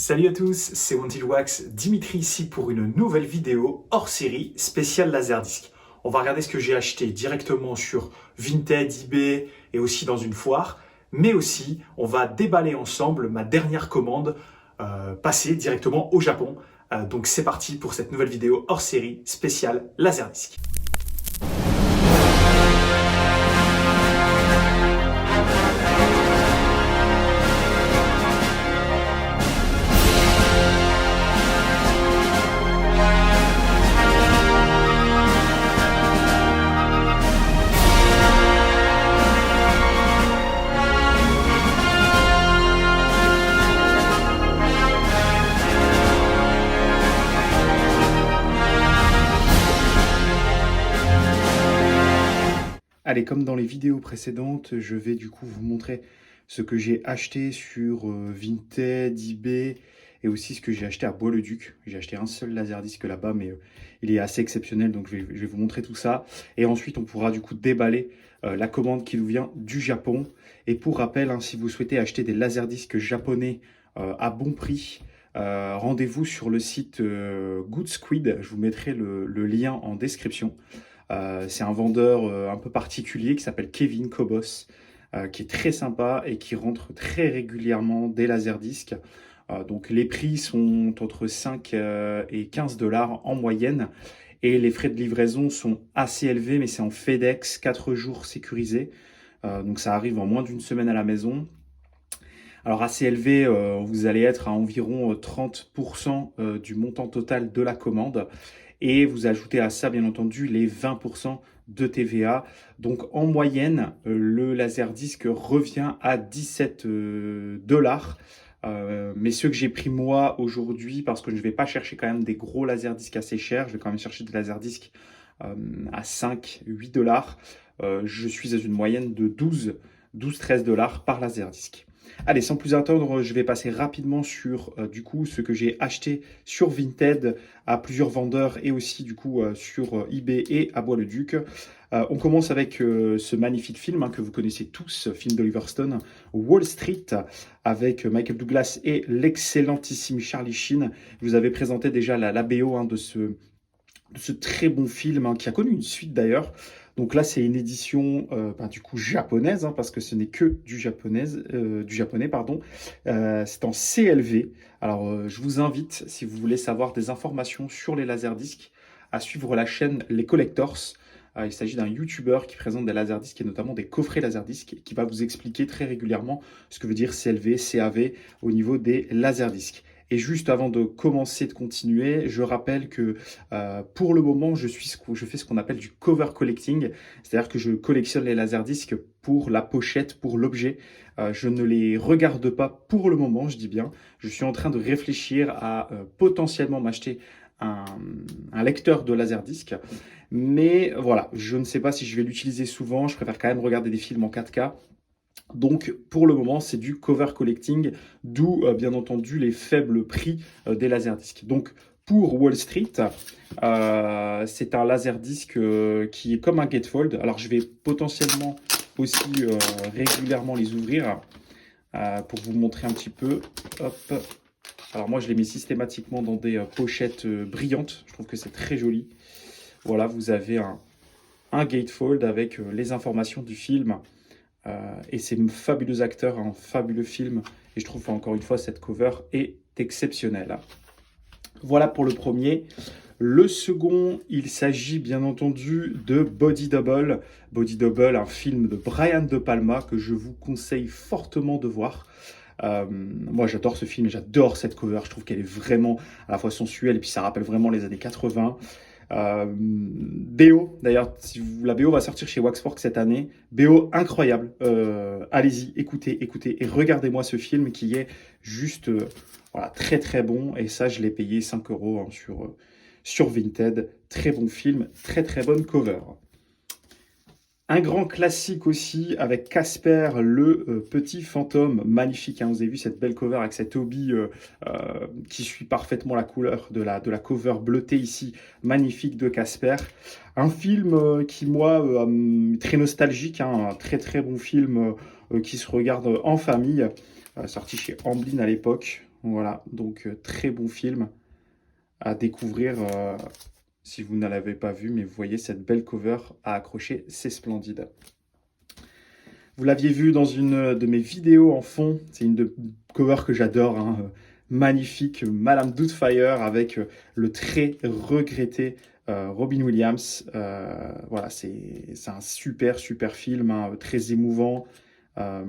Salut à tous, c'est Wanted Wax, Dimitri ici pour une nouvelle vidéo hors série spéciale Laserdisc. On va regarder ce que j'ai acheté directement sur Vinted, eBay et aussi dans une foire, mais aussi on va déballer ensemble ma dernière commande passée directement au Japon. Donc c'est parti pour cette nouvelle vidéo hors série spéciale Laserdisc. Allez, comme dans les vidéos précédentes, je vais du coup vous montrer ce que j'ai acheté sur Vinted, eBay et aussi ce que j'ai acheté à Bois-le-Duc. J'ai acheté un seul Laserdisc là-bas, mais il est assez exceptionnel, donc je vais vous montrer tout ça. Et ensuite, on pourra du coup déballer la commande qui nous vient du Japon. Et pour rappel, si vous souhaitez acheter des Laserdiscs japonais à bon prix, rendez-vous sur le site Good Squid. Je vous mettrai le lien en description. C'est un vendeur un peu particulier qui s'appelle Kevin Kobos, qui est très sympa et qui rentre très régulièrement des laserdiscs. Donc les prix sont entre 5 et 15 $ en moyenne et les frais de livraison sont assez élevés, mais c'est en FedEx, 4 jours sécurisés. Donc ça arrive en moins d'une semaine à la maison. Alors assez élevé, vous allez être à environ 30% du montant total de la commande. Et vous ajoutez à ça, bien entendu, les 20% de TVA. Donc, en moyenne, le Laserdisc revient à 17 $. Mais ceux que j'ai pris moi aujourd'hui, parce que je ne vais pas chercher quand même des gros Laserdiscs assez chers, je vais quand même chercher des Laserdiscs à 5, 8 $. Je suis à une moyenne de 13 $ par Laserdisc. Allez, sans plus attendre, je vais passer rapidement sur du coup ce que j'ai acheté sur Vinted à plusieurs vendeurs et aussi du coup sur eBay et à Bois-le-Duc. On commence avec ce magnifique film que vous connaissez tous, film d'Oliver Stone, Wall Street, avec Michael Douglas et l'excellentissime Charlie Sheen. Je vous avais présenté déjà la BO de ce très bon film qui a connu une suite d'ailleurs. Donc là, c'est une édition du coup japonaise, parce que ce n'est que du japonais, pardon. C'est en CLV. Alors, je vous invite, si vous voulez savoir des informations sur les laserdiscs, à suivre la chaîne Les Collectors. Il s'agit d'un YouTuber qui présente des laserdiscs et notamment des coffrets laserdiscs, qui va vous expliquer très régulièrement ce que veut dire CLV, CAV au niveau des laserdiscs. Et juste avant de commencer, de continuer, je rappelle que pour le moment, je fais ce qu'on appelle du cover collecting. C'est-à-dire que je collectionne les laserdiscs pour la pochette, pour l'objet. Je ne les regarde pas pour le moment, je dis bien. Je suis en train de réfléchir à potentiellement m'acheter un lecteur de laserdisc. Mais voilà, je ne sais pas si je vais l'utiliser souvent. Je préfère quand même regarder des films en 4K. Donc, pour le moment, c'est du cover collecting, d'où, bien entendu, les faibles prix des laserdiscs. Donc, pour Wall Street, c'est un laserdisc qui est comme un gatefold. Alors, je vais potentiellement aussi régulièrement les ouvrir pour vous montrer un petit peu. Hop. Alors, moi, je les mets systématiquement dans des pochettes brillantes. Je trouve que c'est très joli. Voilà, vous avez un gatefold avec les informations du film. Et c'est fabuleux acteur, un fabuleux film. Et je trouve encore une fois cette cover est exceptionnelle. Voilà pour le premier. Le second, il s'agit bien entendu de Body Double. Body Double, un film de Brian De Palma que je vous conseille fortement de voir. Moi j'adore ce film et j'adore cette cover. Je trouve qu'elle est vraiment à la fois sensuelle et puis ça rappelle vraiment les années 80. BO, d'ailleurs, la BO va sortir chez Waxwork cette année. BO incroyable. Allez-y, écoutez et regardez-moi ce film qui est juste voilà, très très bon. Et ça, je l'ai payé 5 € sur Vinted. Très bon film, très très bonne cover. Un grand classique aussi avec Casper, le petit fantôme, magnifique. Vous avez vu cette belle cover avec cet obi qui suit parfaitement la couleur de la cover bleutée ici, magnifique de Casper. Un film qui, moi, très nostalgique, un très très bon film qui se regarde en famille, sorti chez Amblin à l'époque. Voilà, donc très bon film à découvrir si vous ne l'avez pas vu, mais vous voyez cette belle cover à accrocher, c'est splendide. Vous l'aviez vu dans une de mes vidéos en fond, c'est une cover que j'adore, hein, magnifique, Madame Doubtfire avec le très regretté Robin Williams. Voilà, c'est un super film, hein, très émouvant. Euh,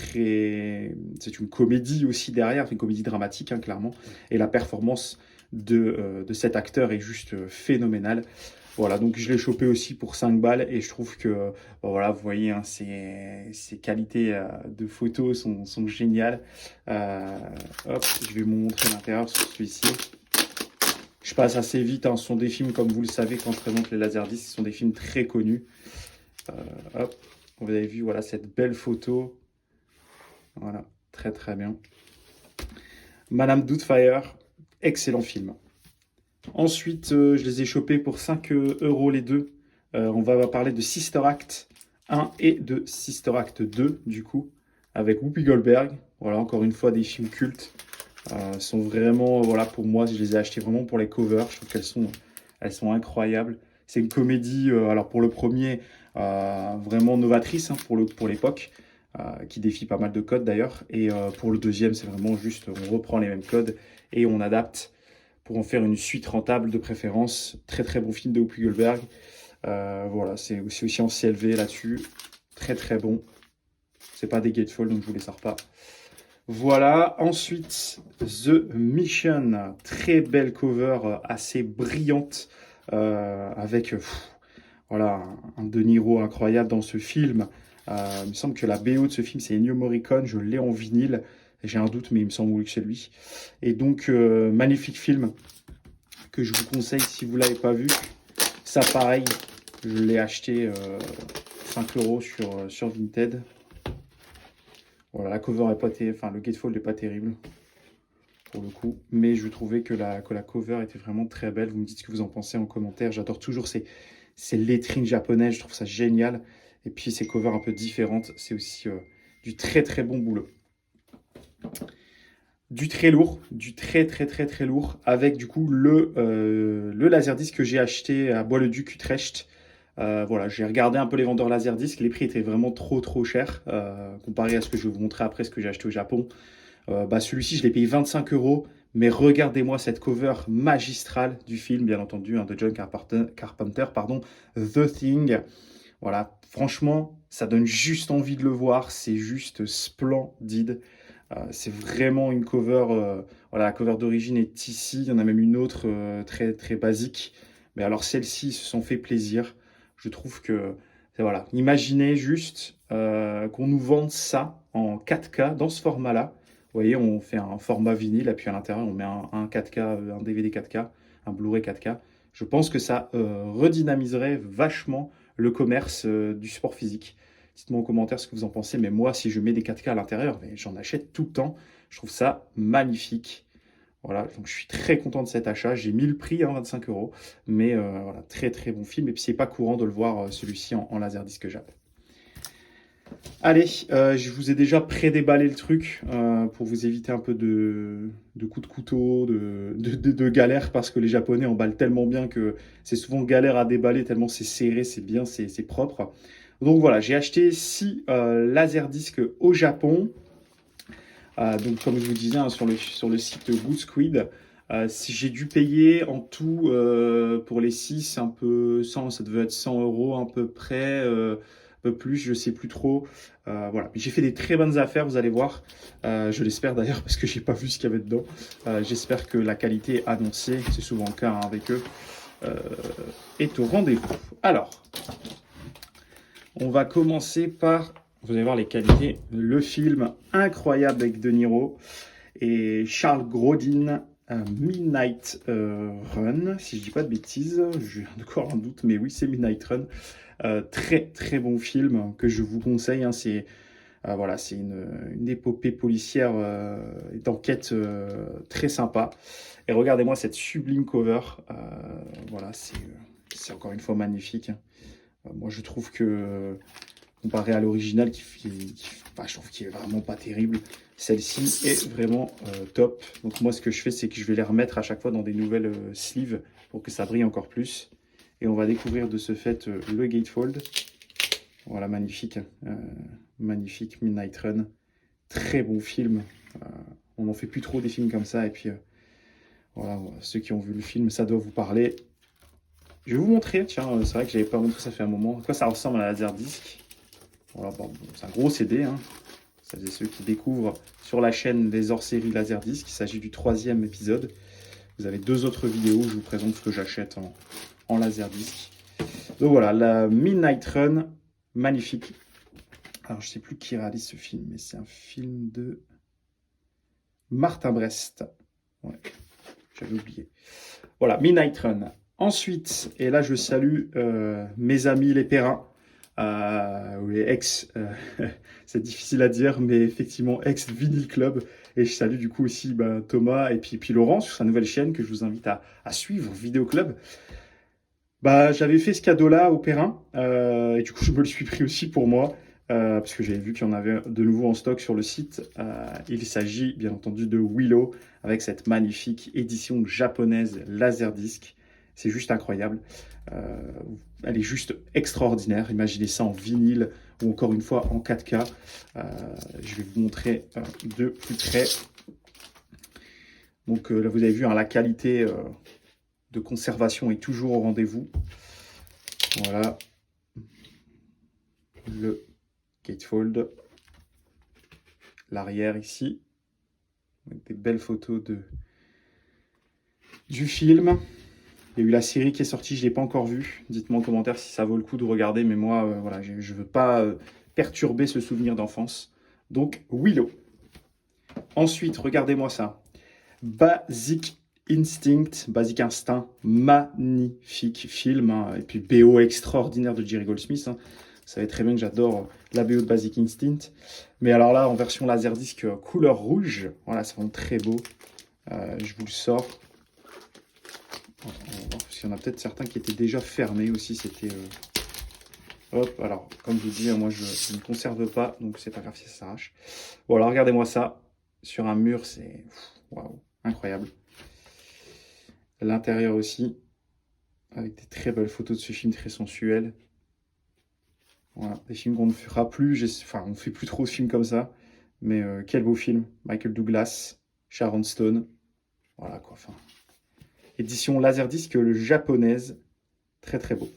c'est une comédie aussi derrière, une comédie dramatique, hein, clairement. Et la performance de cet acteur est juste phénoménale. Voilà, donc je l'ai chopé aussi pour 5 balles et je trouve que, bon, voilà, vous voyez, hein, ses qualités de photos sont géniales. Euh, Hop, je vais vous montrer l'intérieur sur celui-ci. Je passe assez vite, hein, ce sont des films, comme vous le savez, quand je présente les Laserdiscs, ce sont des films très connus. Hop, vous avez vu, voilà, cette belle photo. Voilà, très bien. Madame Doubtfire, excellent film. Ensuite, je les ai chopés pour 5 € les deux. On va parler de Sister Act 1 et de Sister Act 2, du coup, avec Whoopi Goldberg. Voilà, encore une fois, des films cultes. Sont vraiment, voilà, pour moi, je les ai achetés vraiment pour les covers. Je trouve elles sont incroyables. C'est une comédie, alors pour le premier, vraiment novatrice, hein, pour l'époque, qui défie pas mal de codes d'ailleurs. Et pour le deuxième, c'est vraiment juste, on reprend les mêmes codes et on adapte pour en faire une suite rentable de préférence. Très bon film de Whoopi Goldberg. Voilà, c'est aussi en CLV là-dessus. Très bon. C'est pas des Gatefall, donc je vous les sors pas. Voilà, ensuite, The Mission. Très belle cover, assez brillante, avec voilà, un De Niro incroyable dans ce film. Il me semble que la BO de ce film, c'est Ennio Morricone. Je l'ai en vinyle. J'ai un doute, mais il me semble que c'est lui. Et donc, magnifique film que je vous conseille si vous ne l'avez pas vu. Ça, pareil, je l'ai acheté 5 € sur Vinted. Voilà, la cover est pas enfin, le gatefold n'est pas terrible pour le coup, mais je trouvais que la cover était vraiment très belle. Vous me dites ce que vous en pensez en commentaire. J'adore toujours ces lettrines japonaises, je trouve ça génial. Et puis ces covers un peu différentes, c'est aussi du très bon boulot. Du très lourd, du très lourd, avec du coup le Laserdisc que j'ai acheté à Bois-le-Duc, Utrecht. Voilà, j'ai regardé un peu les vendeurs Laserdisc, les prix étaient vraiment trop chers, comparé à ce que je vais vous montrer après, ce que j'ai acheté au Japon. Celui-ci, je l'ai payé 25 €, mais regardez-moi cette cover magistrale du film, bien entendu, hein, de John Carpenter, pardon, The Thing. Voilà, franchement, ça donne juste envie de le voir, c'est juste splendide. C'est vraiment une cover, voilà, la cover d'origine est ici, il y en a même une autre très basique. Mais alors celle-ci, ils se sont fait plaisir. Je trouve que, voilà, imaginez juste qu'on nous vende ça en 4K dans ce format-là. Vous voyez, on fait un format vinyle, et puis à l'intérieur, on met un 4K, un DVD 4K, un Blu-ray 4K. Je pense que ça redynamiserait vachement le commerce du sport physique. Dites-moi en commentaire ce que vous en pensez, mais moi, si je mets des 4K à l'intérieur, j'en achète tout le temps. Je trouve ça magnifique. Voilà, donc je suis très content de cet achat. J'ai mis le prix à 25 €, mais voilà, très bon film. Et puis c'est pas courant de le voir celui-ci en Laserdisc Jap. Allez, je vous ai déjà pré-déballé le truc pour vous éviter un peu de coups de couteau, de galère, parce que les Japonais emballent tellement bien que c'est souvent galère à déballer, tellement c'est serré, c'est bien, c'est propre. Donc voilà, j'ai acheté 6 laserdiscs au Japon. Donc comme je vous disais, hein, sur le site Good Squid, si j'ai dû payer en tout pour les 6 un peu 100, ça devait être 100 € à peu près, un peu plus, je sais plus trop. Voilà, j'ai fait des très bonnes affaires, vous allez voir. Je l'espère d'ailleurs parce que j'ai pas vu ce qu'il y avait dedans. J'espère que la qualité annoncée, c'est souvent le cas hein, avec eux, est au rendez-vous. Alors, on va commencer par, vous allez voir les qualités, le film incroyable avec De Niro et Charles Grodin, Midnight Run, si je dis pas de bêtises, j'ai encore un doute, mais oui, c'est Midnight Run. Très bon film que je vous conseille. Hein, c'est voilà, c'est une épopée policière d'enquête très sympa. Et regardez-moi cette sublime cover. Voilà, c'est encore une fois magnifique. Moi, je trouve que comparé à l'original je trouve qu'il est vraiment pas terrible. Celle-ci est vraiment top. Donc moi, ce que je fais, c'est que je vais les remettre à chaque fois dans des nouvelles sleeves pour que ça brille encore plus. Et on va découvrir de ce fait le Gatefold. Voilà, magnifique. Magnifique Midnight Run. Très bon film. On n'en fait plus trop des films comme ça. Et puis, voilà, ceux qui ont vu le film, ça doit vous parler. Je vais vous montrer, tiens, c'est vrai que je n'avais pas montré, ça fait un moment. À quoi ça ressemble à un Laserdisc. Voilà, bon, c'est un gros CD, hein. Ça faisait ceux qui découvrent sur la chaîne des hors-séries Laserdisc. Il s'agit du 3e épisode. Vous avez 2 autres vidéos où je vous présente ce que j'achète en Laserdisc. Donc voilà, la Midnight Run, magnifique. Alors, je ne sais plus qui réalise ce film, mais c'est un film de Martin Brest. Ouais, j'avais oublié. Voilà, Midnight Run. Ensuite, et là je salue mes amis les Perrins, ou les ex, c'est difficile à dire, mais effectivement ex Vinyl Club. Et je salue du coup aussi Thomas et puis Laurent sur sa nouvelle chaîne que je vous invite à suivre, Vidéo Club. J'avais fait ce cadeau-là au Perrin, et du coup je me le suis pris aussi pour moi, parce que j'avais vu qu'il y en avait de nouveau en stock sur le site. Il s'agit bien entendu de Willow, avec cette magnifique édition japonaise Laserdisc. C'est juste incroyable. Elle est juste extraordinaire. Imaginez ça en vinyle ou encore une fois en 4K. Je vais vous montrer de plus près. Donc là vous avez vu, hein, la qualité de conservation est toujours au rendez-vous. Voilà le gatefold, l'arrière ici, avec des belles photos du film. Il y a eu la série qui est sortie, je ne l'ai pas encore vue. Dites-moi en commentaire si ça vaut le coup de regarder, mais moi, voilà, je ne veux pas perturber ce souvenir d'enfance. Donc, Willow. Ensuite, regardez-moi ça. Basic Instinct, magnifique film, hein. Et puis BO extraordinaire de Jerry Goldsmith, hein. Vous savez très bien que j'adore la BO de Basic Instinct. Mais alors là, en version Laserdisc couleur rouge, voilà, ça rend très beau. Je vous le sors. On va voir, parce qu'il y en a peut-être certains qui étaient déjà fermés aussi. C'était... Hop, alors, comme je vous dis, moi, je ne conserve pas, donc c'est pas grave si ça s'arrache. Voilà, regardez-moi ça. Sur un mur, c'est... Waouh, incroyable. L'intérieur aussi, avec des très belles photos de ce film très sensuel. Voilà, des films qu'on ne fera plus. Enfin, on ne fait plus trop de films comme ça. Mais quel beau film. Michael Douglas, Sharon Stone. Voilà quoi, enfin... Édition Laserdisc japonaise. Très très beau.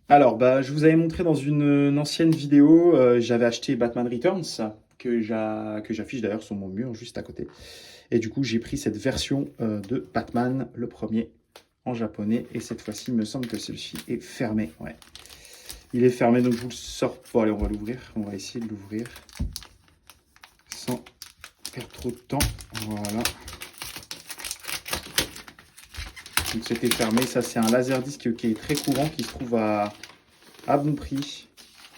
Alors, je vous avais montré dans une ancienne vidéo, j'avais acheté Batman Returns, que j'affiche d'ailleurs sur mon mur, juste à côté. Et du coup, j'ai pris cette version de Batman, le premier, en japonais. Et cette fois-ci, il me semble que celui-ci est fermé. Ouais. Il est fermé, donc je vous le sors. Bon, allez, on va l'ouvrir. On va essayer de l'ouvrir sans perdre trop de temps. Voilà. Donc c'était fermé. Ça, c'est un Laserdisc qui est très courant, qui se trouve à bon prix,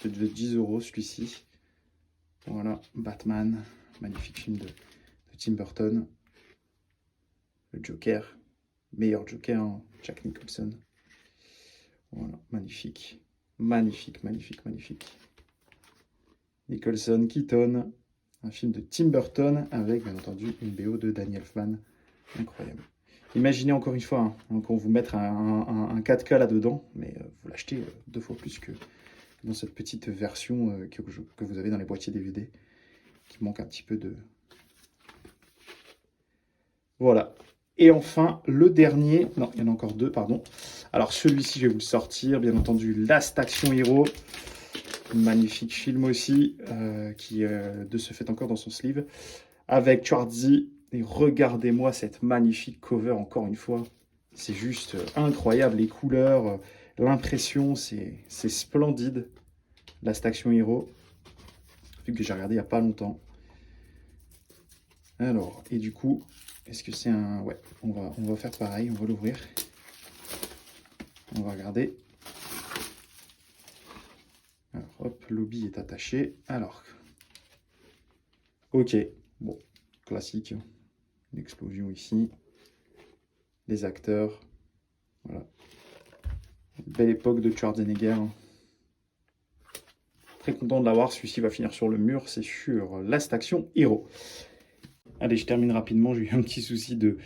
de 10 € celui-ci. Voilà, Batman, magnifique film de Tim Burton. Le Joker, meilleur Joker, hein, Jack Nicholson. Voilà, magnifique. Magnifique, magnifique, magnifique. Nicholson, Keaton, un film de Tim Burton avec, bien entendu, une BO de Danny Elfman. Incroyable. Imaginez encore une fois, hein, qu'on vous mette un 4K là-dedans, mais vous l'achetez 2 fois plus que dans cette petite version que vous avez dans les boîtiers DVD, qui manque un petit peu de... Voilà. Et enfin, le dernier, non, il y en a encore 2, pardon. Alors celui-ci, je vais vous le sortir, bien entendu, Last Action Hero. Magnifique film aussi, qui de ce fait encore dans son sleeve, avec Schwarzy. Et regardez-moi cette magnifique cover, encore une fois. C'est juste incroyable, les couleurs, l'impression, c'est splendide. Last Action Hero, film que j'ai regardé il n'y a pas longtemps. Alors, et du coup, est-ce que c'est un... Ouais, on va faire pareil, on va l'ouvrir. On va regarder. Alors, hop, l'obi est attaché. Alors, ok, bon, classique. Une explosion ici. Les acteurs. Voilà. Belle époque de Schwarzenegger. Très content de l'avoir, celui-ci va finir sur le mur, c'est sur Last Action Hero. Allez, je termine rapidement, j'ai eu un petit souci de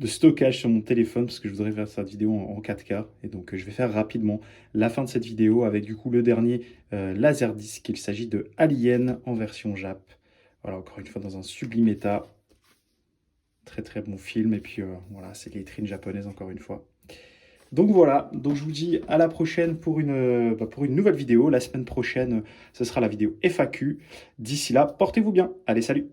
stockage sur mon téléphone parce que je voudrais faire cette vidéo en 4K. Et donc je vais faire rapidement la fin de cette vidéo avec du coup le dernier Laserdisc. Il s'agit de Alien en version Jap. Voilà, encore une fois dans un sublime état. Très très bon film. Et puis voilà, c'est les vitrines japonaises encore une fois. Donc voilà, donc je vous dis à la prochaine pour une nouvelle vidéo. La semaine prochaine, ce sera la vidéo FAQ. D'ici là, portez-vous bien. Allez, salut!